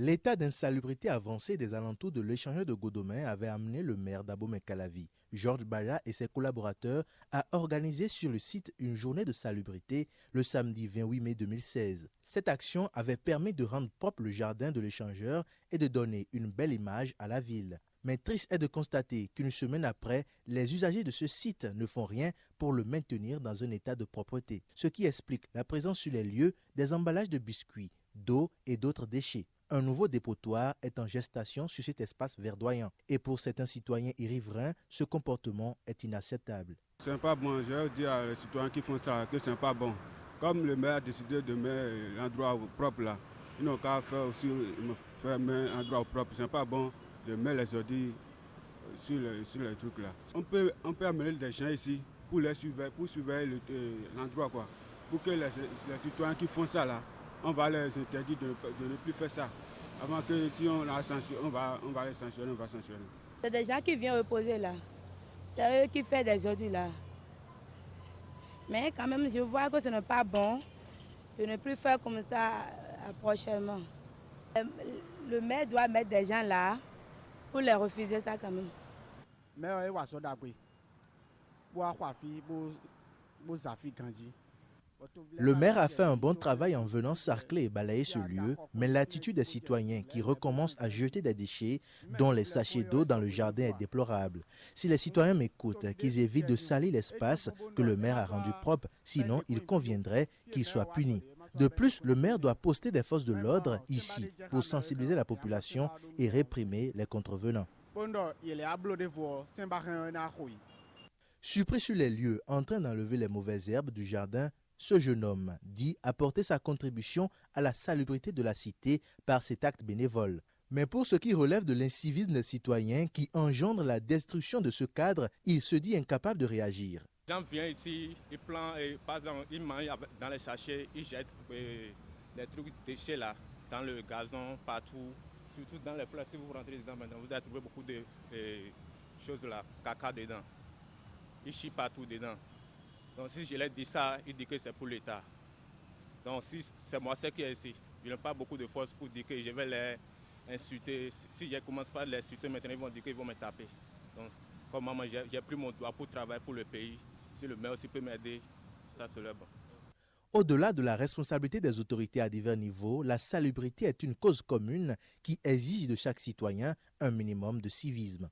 L'état d'insalubrité avancé des alentours de l'échangeur de Godomain avait amené le maire d'Abomey-Calavi, Georges Baya et ses collaborateurs à organiser sur le site une journée de salubrité le samedi 28 mai 2016. Cette action avait permis de rendre propre le jardin de l'échangeur et de donner une belle image à la ville. Mais triste est de constater qu'une semaine après, les usagers de ce site ne font rien pour le maintenir dans un état de propreté, ce qui explique la présence sur les lieux des emballages de biscuits, d'eau et d'autres déchets. Un nouveau dépotoir est en gestation sur cet espace verdoyant. Et pour certains citoyens et riverains, ce comportement est inacceptable. Ce n'est pas bon. Je veux dire à les citoyens qui font ça que ce n'est pas bon. Comme le maire a décidé de mettre l'endroit propre là, ils n'ont qu'à faire aussi faire un endroit propre. Ce n'est pas bon de mettre les ordures sur les trucs là. On peut amener des gens ici pour surveiller l'endroit quoi. Pour que les citoyens qui font ça là, on va les interdire de ne plus faire ça. Avant que si on va les sanctionner, on va sanctionner. C'est des gens qui viennent reposer là. C'est eux qui font des ordures là. Mais quand même, je vois que ce n'est pas bon de ne plus faire comme ça prochainement. Le maire doit mettre des gens là pour les refuser ça quand même. Le maire a fait un bon travail en venant sarcler et balayer ce lieu, mais l'attitude des citoyens qui recommencent à jeter des déchets, dont les sachets d'eau dans le jardin, est déplorable. Si les citoyens m'écoutent, qu'ils évitent de salir l'espace que le maire a rendu propre, sinon il conviendrait qu'il soit puni. De plus, le maire doit poster des forces de l'ordre ici pour sensibiliser la population et réprimer les contrevenants. Surpris sur les lieux en train d'enlever les mauvaises herbes du jardin, ce jeune homme dit apporter sa contribution à la salubrité de la cité par cet acte bénévole. Mais pour ce qui relève de l'incivisme des citoyens qui engendre la destruction de ce cadre, il se dit incapable de réagir. Les gens viennent ici, ils plantent, et, par exemple, ils mangent dans les sachets, ils jettent les trucs déchets là, dans le gazon, partout, surtout dans les fleurs. Si vous rentrez dedans maintenant, vous allez trouver beaucoup de choses là, caca dedans. Ils chient partout dedans. Donc si je leur dis ça, ils disent que c'est pour l'État. Donc si c'est moi qui est ici, je n'ai pas beaucoup de force pour dire que je vais les insulter. Si je commence par les insulter, maintenant ils vont dire qu'ils vont me taper. Donc comme maman, j'ai pris mon doigt pour travailler pour le pays. Si le maire aussi peut m'aider, ça serait bon. Au-delà de la responsabilité des autorités à divers niveaux, la salubrité est une cause commune qui exige de chaque citoyen un minimum de civisme.